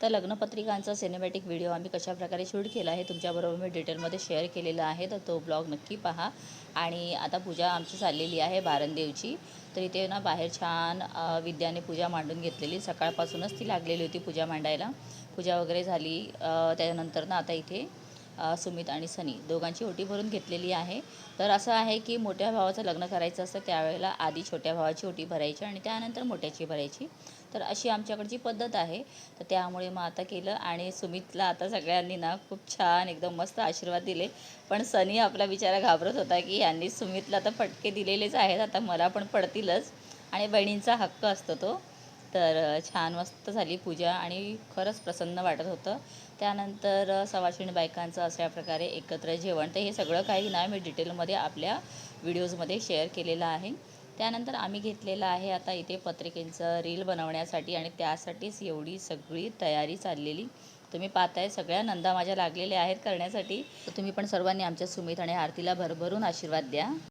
तर लग्नपत्रिकांचा cinematic video आम्ही कशाप्रकारे शूट केला आहे तुमच्याबरोबर मी डिटेलमध्ये शेअर केलेला आहे, तर तो ब्लॉग नक्की पहा. आणि आता पूजा आमची चाललेली आहे बारणदेवची. तर इथे ना बाहेर छान विद्याने पूजा मांडून घेतलेली, सकाळपासूनच ती लागलेली होती पूजा मांडायला. पूजा वगैरे झाली. त्यानंतर ना आता इथे सुमित आणि सनी दोघांची ओटी भरून घेतलेली आहे. तर असं आहे की मोठ्या भावाचं लग्न करायचं असतं त्यावेळेला आधी छोट्या भावाची ओटी भरायची आणि त्यानंतर मोठ्याची भरायची. तर अशी आमच्याकडची पद्धत आहे. तर त्यामुळे मग आता केलं आणि सुमितला आता सगळ्यांनी ना खूप छान एकदम मस्त आशीर्वाद दिले. पण सनी आपला बिचारा घाबरत होता की यांनी सुमितला तर फटके दिलेलेच आहेत, आता मला पण पडतीलच. आणि बहिणींचा हक्क असतो तो. तर छान मस्त झाली पूजा आणि खरंच प्रसन्न वाटत होतं. त्यानंतर सवाशिणी बायकांचं अशा प्रकारे एकत्र जेवण, तर हे सगळं काही ना मी डिटेलमध्ये आपल्या व्हिडिओजमध्ये शेअर केलेलं आहे. त्यानंतर आम्ही घेतलेलं आहे आता इथे पत्रिकेचं रील बनवण्यासाठी आणि त्यासाठीच एवढी सगळी तयारी चाललेली. तुम्ही पाहताय सगळ्या नंदा माझ्या लागलेल्या आहेत करण्यासाठी. तर तुम्ही पण सर्वांनी आमच्या सुमित आणि आरतीला भरभरून आशीर्वाद द्या.